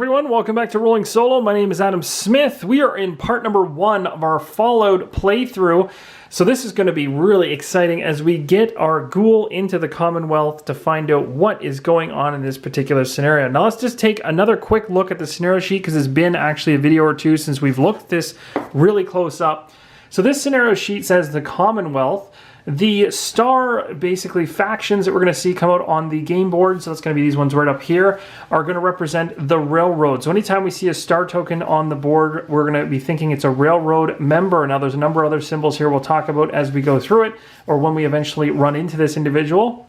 everyone, welcome back to Rolling Solo. My name is Adam Smith. We are in part number 1 of our Fallout playthrough. So this is going to be really exciting as we get our Ghoul into the Commonwealth to find out what is going on in this particular scenario. Now let's just take another quick look at the scenario sheet because it's been actually a video or two since we've looked at this really close up. So this scenario sheet says the Commonwealth. The star, basically, factions that we're going to see come out on the game board, so that's going to be these ones right up here, are going to represent the railroad. So anytime we see a star token on the board, we're going to be thinking it's a railroad member. Now there's a number of other symbols here we'll talk about as we go through it, or when we eventually run into this individual.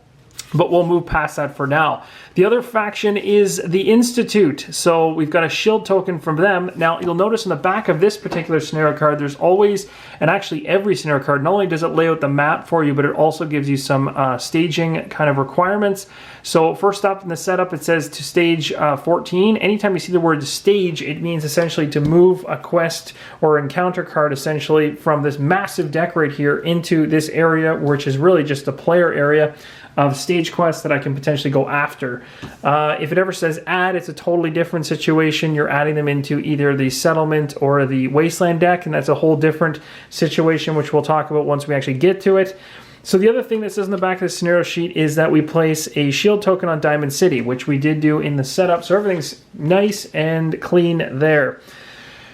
But we'll move past that for now. The other faction is the Institute. So we've got a shield token from them. Now you'll notice in the back of this particular scenario card, there's always, and actually every scenario card, not only does it lay out the map for you, but it also gives you some staging kind of requirements. So first up in the setup, it says to stage 14. Anytime you see the word stage, it means essentially to move a quest or encounter card essentially from this massive deck right here into this area, which is really just a player area of stage quests that I can potentially go after. If it ever says add, it's a totally different situation. You're adding them into either the settlement or the Wasteland deck, and that's a whole different situation, which we'll talk about once we actually get to it. So the other thing that says in the back of the scenario sheet is that we place a shield token on Diamond City, which we did do in the setup, so everything's nice and clean there.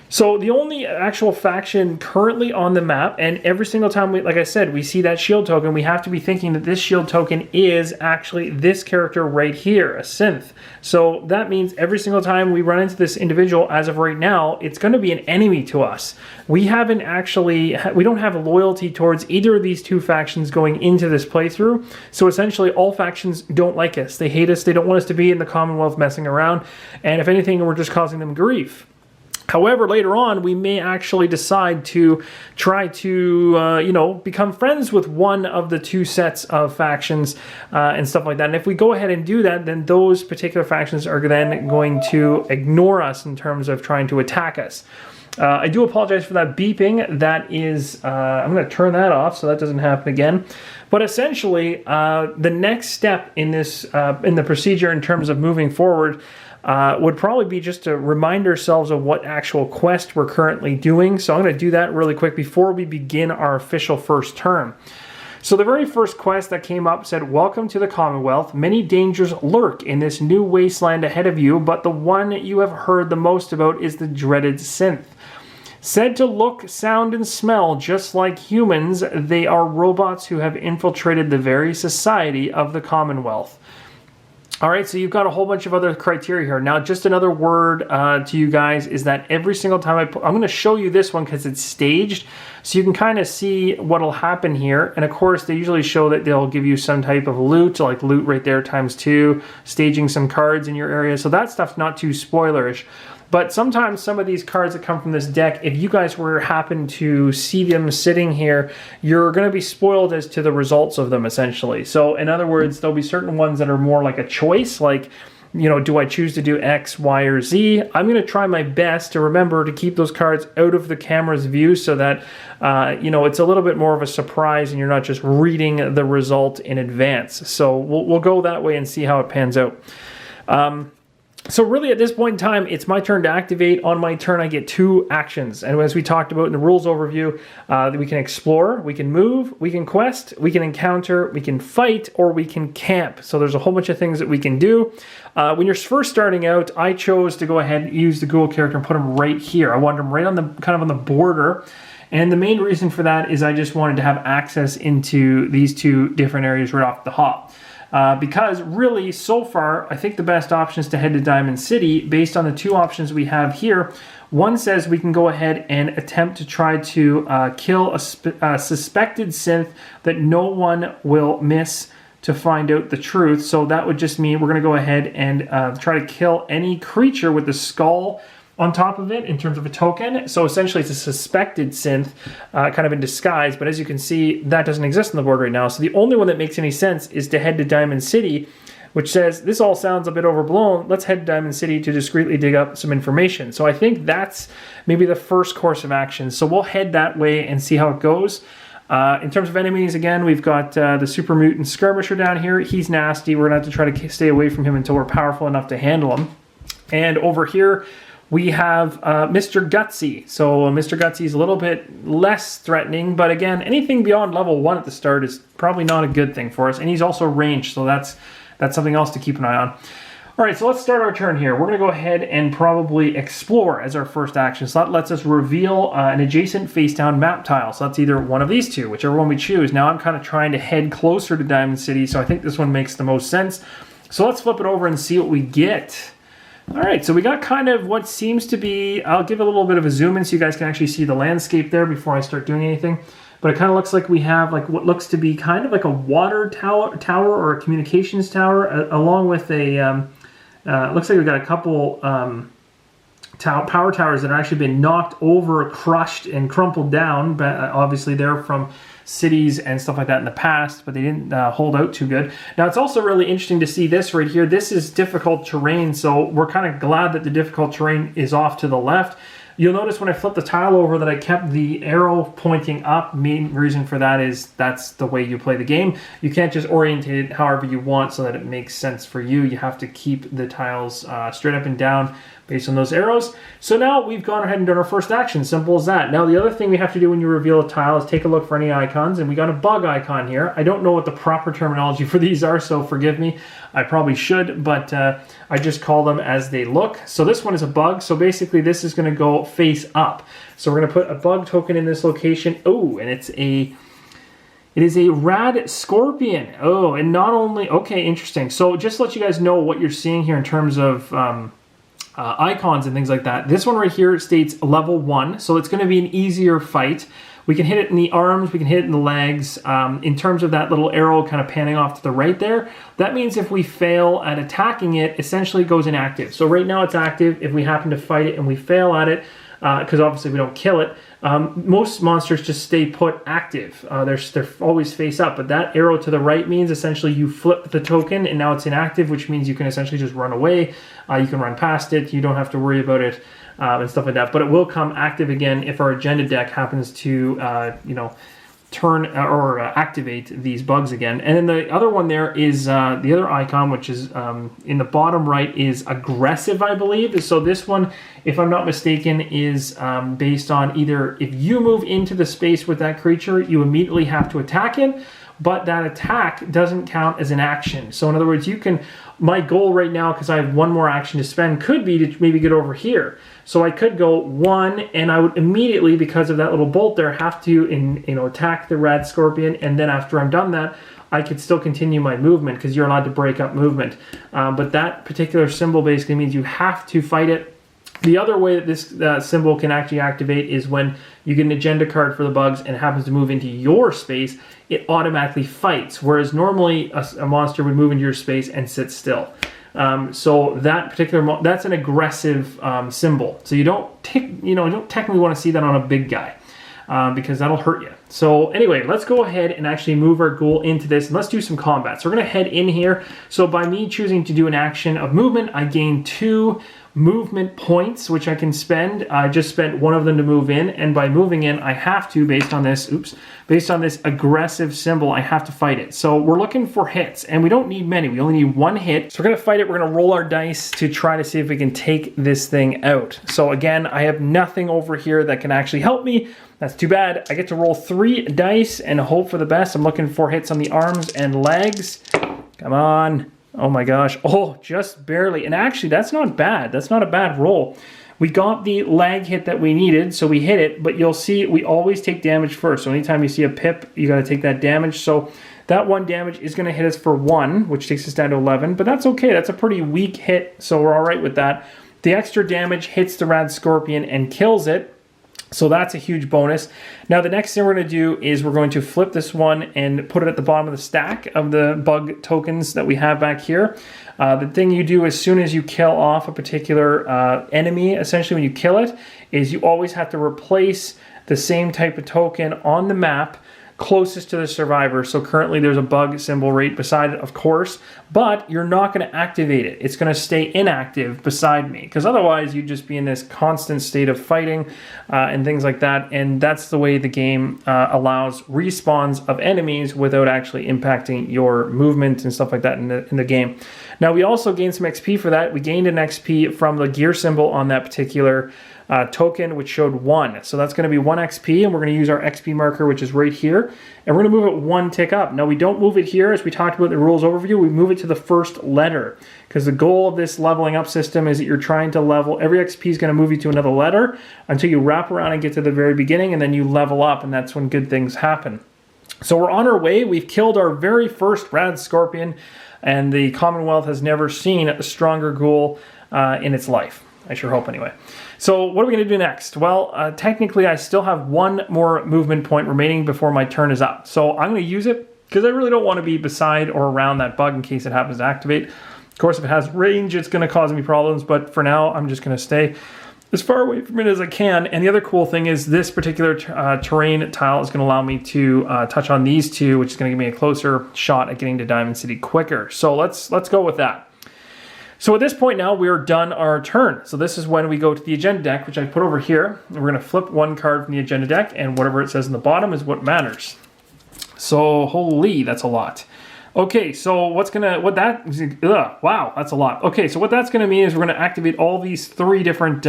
So the only actual faction currently on the map, and every single time, like I said, we see that shield token, we have to be thinking that this shield token is actually this character right here, a synth. So that means every single time we run into this individual, as of right now, it's going to be an enemy to us. We don't have loyalty towards either of these two factions going into this playthrough. So essentially all factions don't like us. They hate us. They don't want us to be in the Commonwealth messing around. And if anything, we're just causing them grief. However, later on, we may actually decide to try to, become friends with one of the two sets of factions and stuff like that. And if we go ahead and do that, then those particular factions are then going to ignore us in terms of trying to attack us. I do apologize for that beeping. That is, I'm going to turn that off so that doesn't happen again. But essentially, the next step in this, in the procedure in terms of moving forward, would probably be just to remind ourselves of what actual quest we're currently doing. So I'm going to do that really quick before we begin our official first turn. So the very first quest that came up said, "Welcome to the Commonwealth. Many dangers lurk in this new wasteland ahead of you, but the one you have heard the most about is the dreaded synth. Said to look, sound, and smell just like humans, they are robots who have infiltrated the very society of the Commonwealth." All right, so you've got a whole bunch of other criteria here. Now, just another word to you guys is that every single time I'm going to show you this one because it's staged, so you can kind of see what'll happen here. And of course, they usually show that they'll give you some type of loot, like loot right there ×2, staging some cards in your area. So that stuff's not too spoilerish. But sometimes some of these cards that come from this deck, if you guys happen to see them sitting here, you're going to be spoiled as to the results of them, essentially. So in other words, there'll be certain ones that are more like a choice, like, do I choose to do X, Y, or Z? I'm going to try my best to remember to keep those cards out of the camera's view so that, it's a little bit more of a surprise and you're not just reading the result in advance. So we'll go that way and see how it pans out. So really at this point in time, it's my turn to activate. On my turn, I get 2 actions. And as we talked about in the rules overview, we can explore, we can move, we can quest, we can encounter, we can fight, or we can camp. So there's a whole bunch of things that we can do. When you're first starting out, I chose to go ahead and use the Ghoul character and put him right here. I wanted him right on the kind of on the border. And the main reason for that is I just wanted to have access into these 2 different areas right off the hop. Because really, so far, I think the best option is to head to Diamond City based on the 2 options we have here. One says we can go ahead and attempt to try to kill a suspected synth that no one will miss to find out the truth. So that would just mean we're going to go ahead and try to kill any creature with the skull on top of it in terms of a token. So essentially it's a suspected synth kind of in disguise, but as you can see, that doesn't exist on the board right now. So the only one that makes any sense is to head to Diamond City, which says, this all sounds a bit overblown. Let's head to Diamond City to discreetly dig up some information. So I think that's maybe the first course of action. So we'll head that way and see how it goes. In terms of enemies, again, we've got the Super Mutant Skirmisher down here. He's nasty. We're going to have to try to stay away from him until we're powerful enough to handle him. And over here, we have Mr. Gutsy. So Mr. Gutsy is a little bit less threatening, but again, anything beyond level 1 at the start is probably not a good thing for us. And he's also ranged, so that's something else to keep an eye on. All right, so let's start our turn here. We're going to go ahead and probably explore as our first action. So that lets us reveal an adjacent face-down map tile. So that's either one of these two, whichever one we choose. Now I'm kind of trying to head closer to Diamond City, so I think this one makes the most sense. So let's flip it over and see what we get. All right, so we got kind of what seems to be, I'll give a little bit of a zoom in so you guys can actually see the landscape there before I start doing anything. But it kind of looks like we have like what looks to be kind of like a water tower or a communications tower, along with a, looks like we've got a couple power towers that have actually been knocked over, crushed, and crumpled down. But obviously they're from cities and stuff like that in the past, but they didn't hold out too good. Now it's also really interesting to see this right here. This is difficult terrain, so we're kind of glad that the difficult terrain is off to the left. You'll notice when I flip the tile over that I kept the arrow pointing up. Main reason for that is that's the way you play the game. You can't just orientate it however you want so that it makes sense for you. You have to keep the tiles straight up and down based on those arrows. So now we've gone ahead and done our first action. Simple as that. Now the other thing we have to do when you reveal a tile is take a look for any icons, and we got a bug icon here. I don't know what the proper terminology for these are, so forgive me. I probably should, but I just call them as they look. So this one is a bug, so basically this is going to go face up. So we're going to put a bug token in this location. Oh, and it is a rad scorpion. Oh, and not only, okay, interesting. So just to let you guys know what you're seeing here in terms of icons and things like that. This one right here states level 1, so it's going to be an easier fight. We can hit it in the arms, we can hit it in the legs. In terms of that little arrow kind of panning off to the right there, that means if we fail at attacking it, essentially it goes inactive. So right now it's active. If we happen to fight it and we fail at it, because obviously we don't kill it, most monsters just stay put active. They're always face up, but that arrow to the right means essentially you flip the token and now it's inactive, which means you can essentially just run away. You can run past it. You don't have to worry about it and stuff like that. But it will come active again if our agenda deck happens to, turn or activate these bugs again. And then the other one there is the other icon, which is in the bottom right, is aggressive, I believe. So this one, if I'm not mistaken, is based on either if you move into the space with that creature, you immediately have to attack it, but that attack doesn't count as an action. So in other words, you can, my goal right now, because I have one more action to spend, could be to maybe get over here. So I could go 1, and I would immediately, because of that little bolt there, have to attack the rad scorpion, and then after I'm done that, I could still continue my movement, because you're allowed to break up movement. But that particular symbol basically means you have to fight it. The other way that this symbol can actually activate is when you get an agenda card for the bugs and it happens to move into your space, it automatically fights, whereas normally a monster would move into your space and sit still. So that particular that's an aggressive symbol. So you don't technically want to see that on a big guy because that'll hurt you. So anyway, let's go ahead and actually move our ghoul into this and let's do some combat. So we're going to head in here. So by me choosing to do an action of movement, I gain 2 movement points, which I can spend. I just spent 1 of them to move in, and by moving in, I have to, based on this aggressive symbol, I have to fight it. So we're looking for hits, and we don't need many. We only need 1 hit. So we're going to fight it. We're going to roll our dice to try to see if we can take this thing out. So again, I have nothing over here that can actually help me. That's too bad. I get to roll 3 dice and hope for the best. I'm looking for hits on the arms and legs. Come on. Oh my gosh. Oh, just barely. And actually, that's not bad. That's not a bad roll. We got the lag hit that we needed, so we hit it, but you'll see we always take damage first. So anytime you see a pip, you got to take that damage. So that 1 damage is going to hit us for 1, which takes us down to 11, but that's okay. That's a pretty weak hit, so we're all right with that. The extra damage hits the rad scorpion and kills it. So that's a huge bonus. Now the next thing we're going to do is we're going to flip this one and put it at the bottom of the stack of the bug tokens that we have back here. The thing you do as soon as you kill off a particular enemy, essentially when you kill it, is you always have to replace the same type of token on the map closest to the survivor. So currently there's a bug symbol right beside it, of course, but you're not going to activate it. It's going to stay inactive beside me, because otherwise you'd just be in this constant state of fighting and things like that. And that's the way the game allows respawns of enemies without actually impacting your movement and stuff like that in the game. Now, we also gained some XP for that. We gained an XP from the gear symbol on that particular token, which showed 1. So that's going to be 1 XP, and we're going to use our XP marker, which is right here, and we're going to move it 1 tick up. Now, we don't move it here, as we talked about in the rules overview. We move it to the first letter, because the goal of this leveling up system is that you're trying to level. Every XP is going to move you to another letter until you wrap around and get to the very beginning, and then you level up, and that's when good things happen. So we're on our way. We've killed our very first rad scorpion, and the Commonwealth has never seen a stronger ghoul in its life. I sure hope anyway. So what are we going to do next? Well, technically I still have 1 more movement point remaining before my turn is up. So I'm going to use it because I really don't want to be beside or around that bug in case it happens to activate. Of course, if it has range, it's going to cause me problems, but for now, I'm just going to stay as far away from it as I can. And the other cool thing is this particular terrain tile is going to allow me to touch on these 2, which is going to give me a closer shot at getting to Diamond City quicker. So let's go with that. So at this point now, we are done our turn. So this is when we go to the agenda deck, which I put over here. And we're going to flip 1 card from the agenda deck, and whatever it says in the bottom is what matters. So holy, that's a lot. Okay, so wow, that's a lot. Okay, so what that's going to mean is we're going to activate all these 3 different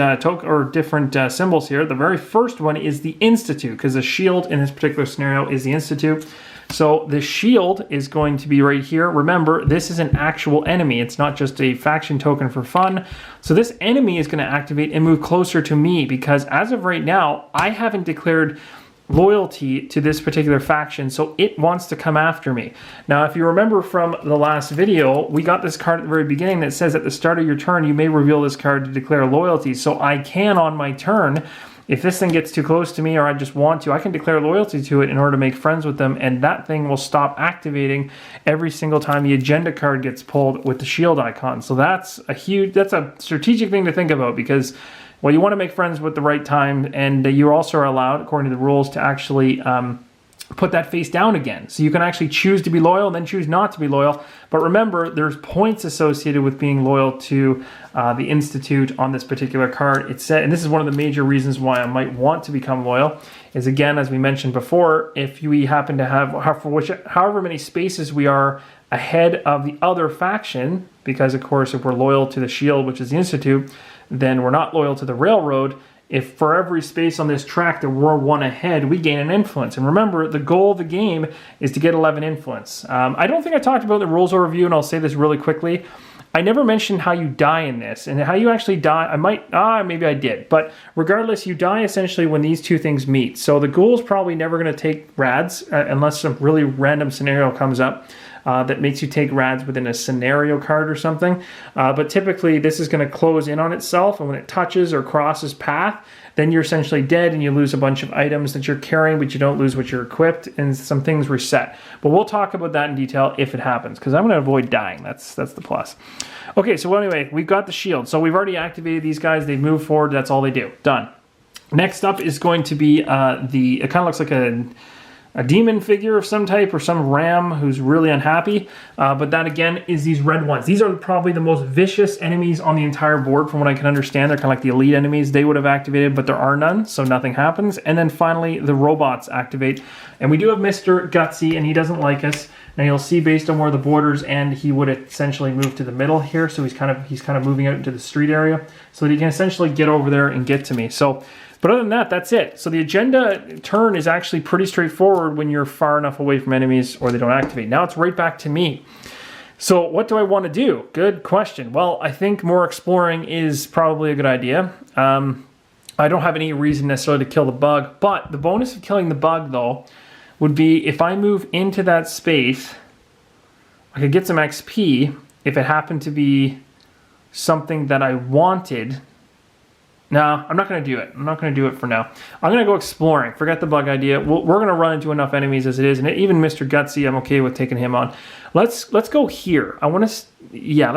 symbols here. The very first one is the Institute, because the shield in this particular scenario is the Institute. So the shield is going to be right here. Remember, this is an actual enemy. It's not just a faction token for fun. So this enemy is going to activate and move closer to me, because as of right now, I haven't declared loyalty to this particular faction, so it wants to come after me. Now, if you remember from the last video, we got this card at the very beginning that says at the start of your turn, you may reveal this card to declare loyalty. So I can, on my turn, if this thing gets too close to me or I just want to, I can declare loyalty to it in order to make friends with them, and that thing will stop activating every single time the agenda card gets pulled with the shield icon. So that's a strategic thing to think about, because, well, you want to make friends with the right time, and you also are allowed, according to the rules, to actually put that face down again. So you can actually choose to be loyal and then choose not to be loyal. But remember, there's points associated with being loyal to the Institute on this particular card. It said, and this is one of the major reasons why I might want to become loyal, is again, as we mentioned before, if we happen to have however many spaces we are ahead of the other faction, because of course, if we're loyal to the shield, which is the Institute, then we're not loyal to the railroad. If for every space on this track that we're 1 ahead, we gain an influence. And remember, the goal of the game is to get 11 influence. I don't think I talked about the rules overview, and I'll say this really quickly. I never mentioned how you die in this, and how you actually die. Maybe I did. But regardless, you die essentially when these 2 things meet. So the ghoul's probably never going to take rads unless some really random scenario comes up that makes you take rads within a scenario card or something. But typically, this is going to close in on itself, and when it touches or crosses path, then you're essentially dead and you lose a bunch of items that you're carrying, but you don't lose what you're equipped, and some things reset. But we'll talk about that in detail if it happens, because I'm going to avoid dying. That's the plus. Okay, so anyway, we've got the shield. So we've already activated these guys. They've moved forward. That's all they do. Done. Next up is going to be it kind of looks like a demon figure of some type, or some ram who's really unhappy. But that, again, is these red ones. These are probably the most vicious enemies on the entire board, from what I can understand. They're kind of like the elite enemies they would have activated, but there are none, so nothing happens. And then finally, the robots activate. And we do have Mr. Gutsy, and he doesn't like us. Now you'll see, based on where the borders end, he would essentially move to the middle here. So he's kind of moving out into the street area so that he can essentially get over there and get to me. So, but other than that, that's it. So the agenda turn is actually pretty straightforward when you're far enough away from enemies or they don't activate. Now it's right back to me. So what do I want to do? Good question. Well, I think more exploring is probably a good idea. I don't have any reason necessarily to kill the bug, but the bonus of killing the bug, though, would be if I move into that space, I could get some XP if it happened to be something that I wanted. No, I'm not going to do it. I'm not going to do it for now. I'm going to go exploring. Forget the bug idea. We're going to run into enough enemies as it is, and even Mr. Gutsy, I'm okay with taking him on. Let's go here. Let's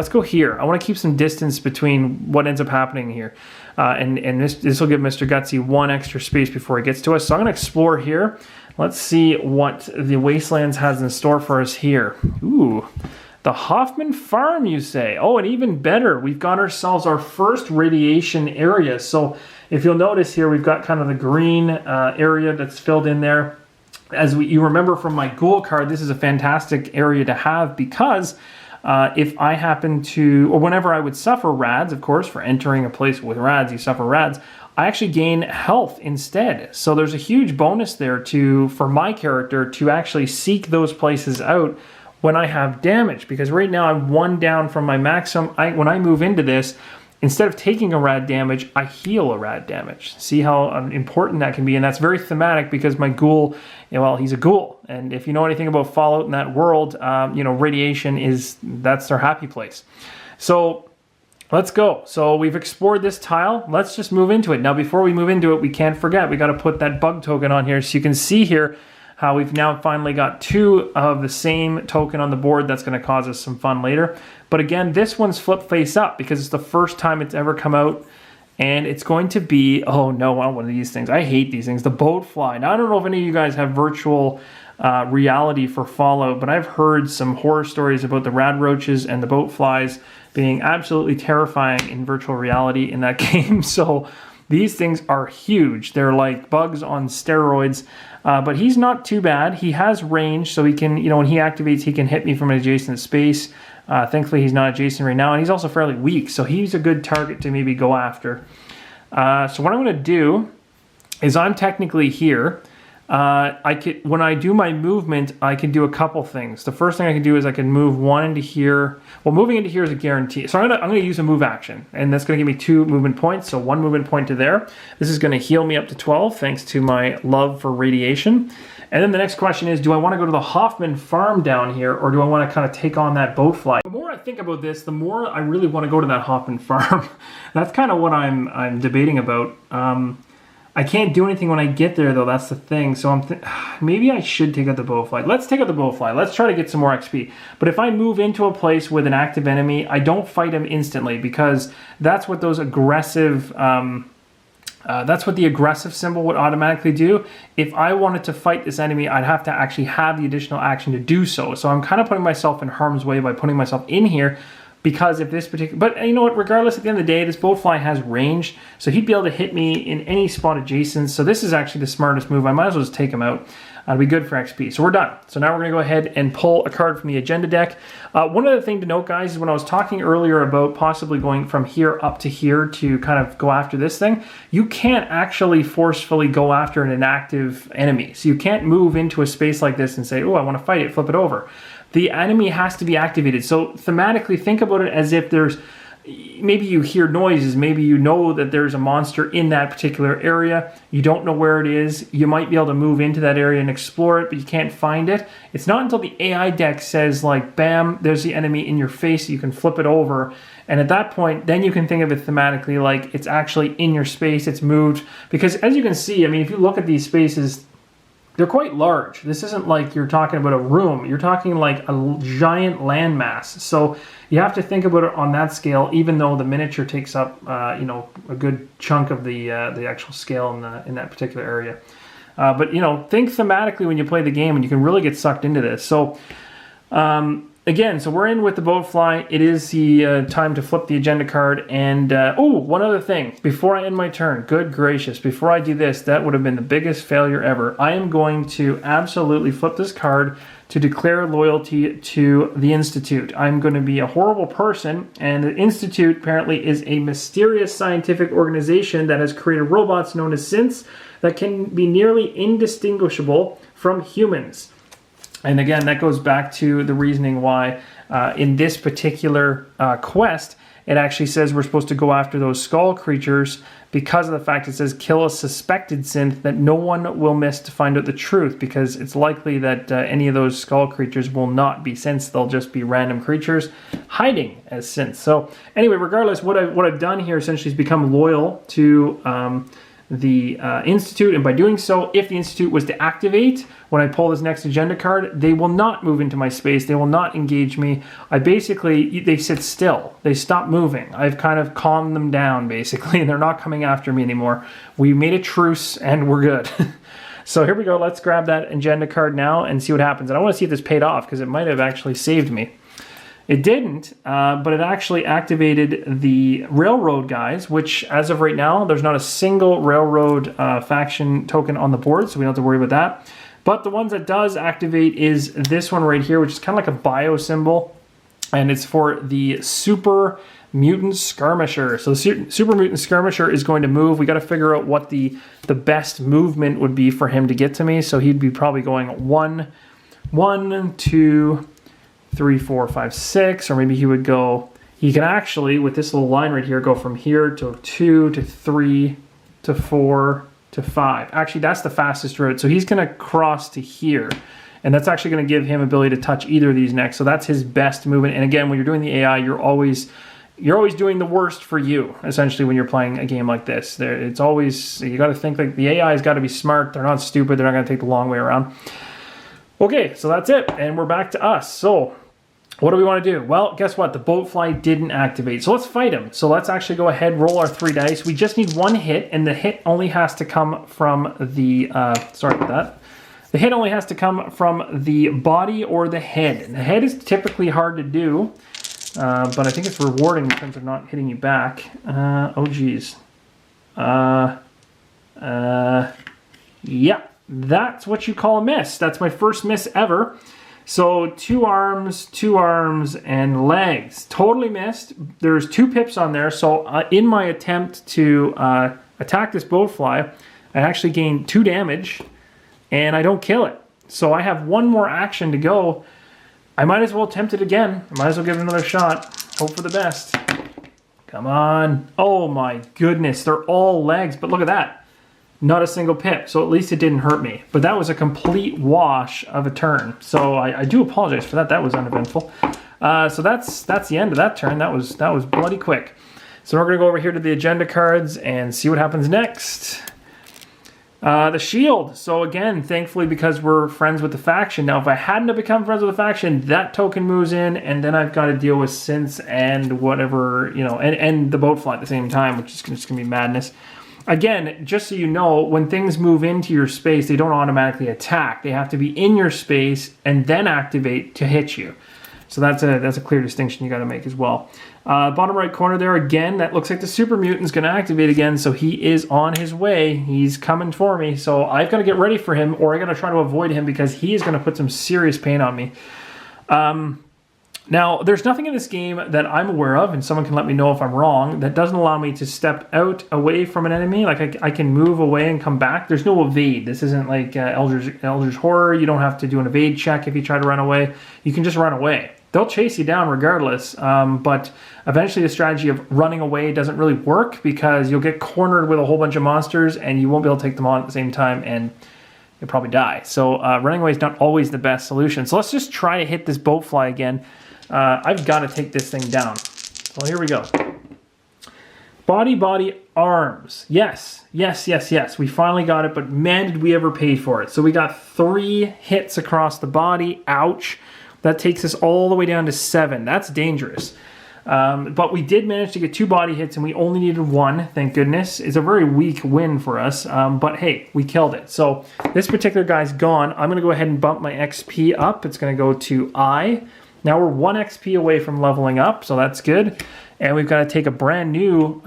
go here. I want to keep some distance between what ends up happening here. And this will give Mr. Gutsy 1 extra space before he gets to us. So I'm going to explore here. Let's see what the Wastelands has in store for us here. Ooh, the Hoffman Farm, you say? Oh, and even better, we've got ourselves our first radiation area. So if you'll notice here, we've got kind of the green area that's filled in there. As you remember from my Ghoul card, this is a fantastic area to have because if I happen to, or whenever I would suffer rads, of course, for entering a place with rads, you suffer rads, I actually gain health instead. So there's a huge bonus there for my character to actually seek those places out when I have damage, because right now I'm 1 down from my maximum. When I move into this, instead of taking a rad damage, I heal a rad damage. See how important that can be, and that's very thematic because my Ghoul, well, he's a Ghoul, and if you know anything about Fallout in that world, radiation that's their happy place. So let's go. So we've explored this tile. Let's just move into it. Now, before we move into it, we can't forget, we got to put that bug token on here so you can see here how we've now finally got 2 of the same token on the board. That's going to cause us some fun later. But again, this one's flip face up because it's the first time it's ever come out. And it's going to be, oh no, I don't want one of these things. I hate these things. The boat fly. Now, I don't know if any of you guys have virtual reality for Fallout, but I've heard some horror stories about the rad roaches and the boat flies being absolutely terrifying in virtual reality in that game. So these things are huge. They're like bugs on steroids. But he's not too bad. He has range, so he can, when he activates, he can hit me from an adjacent space. Thankfully, he's not adjacent right now, and he's also fairly weak, so he's a good target to maybe go after. So what I'm going to do is I'm technically here. When I do my movement, I can do a couple things. The first thing I can do is I can move 1 into here. Well, moving into here is a guarantee. So I'm going to use a move action, and that's going to give me 2 movement points. So 1 movement point to there. This is going to heal me up to 12 thanks to my love for radiation. And then the next question is, do I want to go to the Hoffman Farm down here, or do I want to kind of take on that boat fly? The more I think about this, the more I really want to go to that Hoffman Farm. That's kind of what I'm debating about. I can't do anything when I get there, though. That's the thing. So maybe I should take out the bowfly. Let's take out the bowfly. Let's try to get some more XP. But if I move into a place with an active enemy, I don't fight him instantly because that's what those aggressive... that's what the aggressive symbol would automatically do. If I wanted to fight this enemy, I'd have to actually have the additional action to do so. So I'm kind of putting myself in harm's way by putting myself in here. Because if this particular, but you know what, regardless, at the end of the day, this bowfly has range, so he'd be able to hit me in any spot adjacent. So this is actually the smartest move. I might as well just take him out. It'll be good for XP. So we're done. So now we're going to go ahead and pull a card from the agenda deck. One other thing to note, guys, is when I was talking earlier about possibly going from here up to here to kind of go after this thing, you can't actually forcefully go after an inactive enemy. So you can't move into a space like this and say, oh, I want to fight it, flip it over. The enemy has to be activated. So thematically, think about it as if there's, maybe you hear noises, maybe you know that there's a monster in that particular area. You don't know where it is. You might be able to move into that area and explore it, but you can't find it. It's not until the AI deck says, like, bam, there's the enemy in your face, you can flip it over. And at that point, then you can think of it thematically like it's actually in your space, it's moved. Because as you can see, I mean, if you look at these spaces, they're quite large. This isn't like you're talking about a room. You're talking like a giant landmass. So you have to think about it on that scale, even though the miniature takes up, a good chunk of the actual scale in that particular area. But think thematically when you play the game, and you can really get sucked into this. So again, so we're in with the bowfly. It is the time to flip the agenda card. And, one other thing. Before I end my turn, good gracious, before I do this, that would have been the biggest failure ever. I am going to absolutely flip this card to declare loyalty to the Institute. I'm going to be a horrible person, and the Institute apparently is a mysterious scientific organization that has created robots known as synths that can be nearly indistinguishable from humans. And again, that goes back to the reasoning why in this particular quest, it actually says we're supposed to go after those skull creatures because of the fact it says kill a suspected synth that no one will miss to find out the truth, because it's likely that any of those skull creatures will not be synths. They'll just be random creatures hiding as synths. So anyway, regardless, what I've done here essentially is become loyal to the Institute, and by doing so, if the Institute was to activate when I pull this next agenda card, they will not move into my space, they will not engage me. They sit still, they stop moving. I've kind of calmed them down basically, and they're not coming after me anymore. We made a truce and we're good. So here we go. Let's grab that agenda card now and see what happens. And I want to see if this paid off because it might have actually saved me. It didn't, but it actually activated the railroad guys, which as of right now, there's not a single railroad faction token on the board, so we don't have to worry about that. But the ones that does activate is this one right here, which is kind of like a bio symbol, and it's for the Super Mutant Skirmisher. So the Super Mutant Skirmisher is going to move. We got to figure out what the best movement would be for him to get to me. So he'd be probably going 1, 2, 3, 4, 5, 6, or maybe he would go, he can actually, with this little line right here, go from here to 2 to 3 to 4 to 5. Actually, that's the fastest route. So he's going to cross to here, and that's actually going to give him ability to touch either of these next. So that's his best movement. And again, when you're doing the AI, you're always doing the worst for you, essentially, when you're playing a game like this. It's always, you got to think like the AI has got to be smart. They're not stupid. They're not going to take the long way around. Okay, so that's it, and we're back to us. So what do we want to do? Well, guess what? The boatfly didn't activate. So let's fight him. So let's actually go ahead, roll our 3 dice. We just need 1 hit, and the hit only has to come from the, sorry about that. The hit only has to come from the body or the head. And the head is typically hard to do, but I think it's rewarding in terms of not hitting you back. Oh, geez. Yeah, that's what you call a miss. That's my first miss ever. So 2 arms, and legs. Totally missed. There's 2 pips on there. So in my attempt to attack this boatfly, I actually gain 2 damage, and I don't kill it. So I have 1 more action to go. I might as well attempt it again. I might as well give it another shot. Hope for the best. Come on. Oh my goodness, they're all legs, but look at that. Not a single pip, so at least it didn't hurt me. But that was a complete wash of a turn. So I do apologize for that. That was uneventful. So that's the end of that turn. That was bloody quick. So we're going to go over here to the agenda cards and see what happens next. The shield. So again, thankfully, because we're friends with the faction. Now, if I hadn't have become friends with the faction, that token moves in, and then I've got to deal with synths and whatever, you know, and the boatfly at the same time, which is just going to be madness. Again, just so you know, when things move into your space, they don't automatically attack. They have to be in your space and then activate to hit you. So that's a clear distinction you got to make as well. Bottom right corner there, again, that looks like the super mutant's going to activate again, so he is on his way. He's coming for me, so I've got to get ready for him, or I got to try to avoid him because he is going to put some serious pain on me. Now, there's nothing in this game that I'm aware of, and someone can let me know if I'm wrong, that doesn't allow me to step out away from an enemy. Like, I can move away and come back. There's no evade. This isn't like Eldritch Horror. You don't have to do an evade check if you try to run away. You can just run away. They'll chase you down regardless, but eventually the strategy of running away doesn't really work because you'll get cornered with a whole bunch of monsters and you won't be able to take them on at the same time, and you'll probably die. So running away is not always the best solution. So let's just try to hit this boatfly again. I've got to take this thing down. So here we go. Body, arms. Yes. We finally got it, but man, did we ever pay for it. So we got 3 hits across the body. Ouch. That takes us all the way down to 7. That's dangerous. But we did manage to get 2 body hits, and we only needed 1, thank goodness. It's a very weak win for us, but hey, we killed it. So this particular guy's gone. I'm going to go ahead and bump my XP up. It's going to go to I. Now we're 1 XP away from leveling up, so that's good. And we've got to take a brand new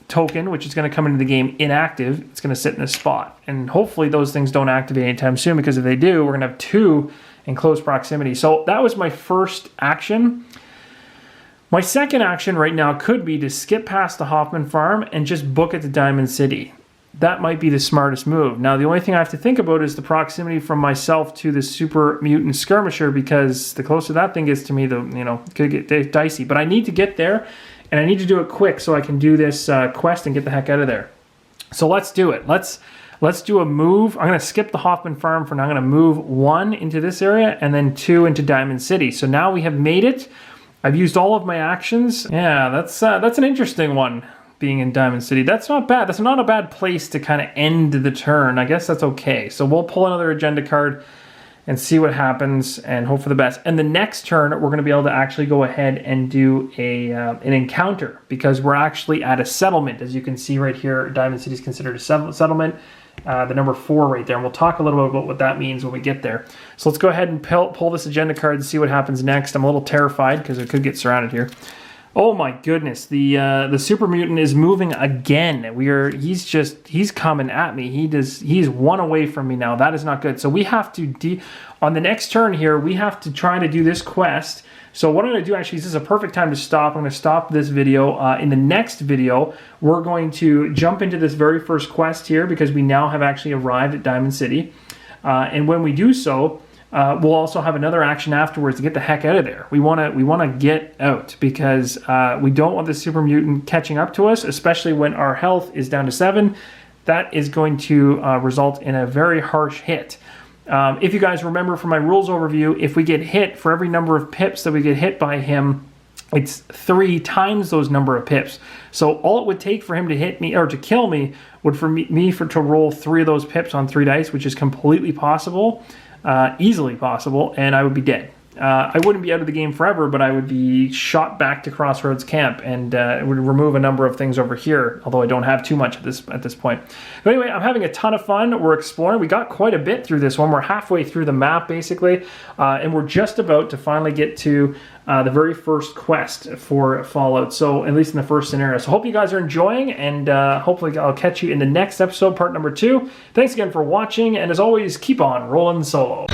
token, which is going to come into the game inactive. It's going to sit in this spot. And hopefully those things don't activate anytime soon, because if they do, we're going to have 2 in close proximity. So that was my first action. My second action right now could be to skip past the Hoffman Farm and just book it to Diamond City. That might be the smartest move. Now, the only thing I have to think about is the proximity from myself to the Super Mutant Skirmisher, because the closer that thing gets to me, the, you know, it could get dicey. But I need to get there, and I need to do it quick so I can do this quest and get the heck out of there. So let's do it. Let's do a move. I'm going to skip the Hoffman Farm for now. I'm going to move 1 into this area and then 2 into Diamond City. So now we have made it. I've used all of my actions. Yeah, that's an interesting one, being in Diamond City. That's not bad. That's not a bad place to kind of end the turn. I guess that's okay. So we'll pull another agenda card and see what happens and hope for the best. And the next turn, we're going to be able to actually go ahead and do an encounter, because we're actually at a settlement. As you can see right here, Diamond City is considered a settlement. the number 4 right there. And we'll talk a little bit about what that means when we get there. So let's go ahead and pull this agenda card and see what happens next. I'm a little terrified because I could get surrounded here. Oh my goodness, the super mutant is moving again. He's coming at me. He's 1 away from me now. That is not good. So we have to on the next turn here, we have to try to do this quest. So what I'm going to do, actually, this is a perfect time to stop. I'm going to stop this video. In the next video, we're going to jump into this very first quest here because we now have actually arrived at Diamond City. And when we do so, we'll also have another action afterwards to get the heck out of there. We want to get out because we don't want the super mutant catching up to us, especially when our health is down to 7. That is going to result in a very harsh hit. If you guys remember from my rules overview, if we get hit, for every number of pips that we get hit by him, it's 3 times those number of pips. So all it would take for him to hit me, or to kill me, would to roll 3 of those pips on 3 dice, which is completely possible, easily possible, and I would be dead. I wouldn't be out of the game forever, but I would be shot back to Crossroads Camp, and it would remove a number of things over here, although I don't have too much at this point. But anyway, I'm having a ton of fun. We're exploring. We got quite a bit through this one. We're halfway through the map, basically, and we're just about to finally get to the very first quest for Fallout, so at least in the first scenario. So hope you guys are enjoying, and hopefully I'll catch you in the next episode, part number 2. Thanks again for watching, and as always, keep on rolling solo.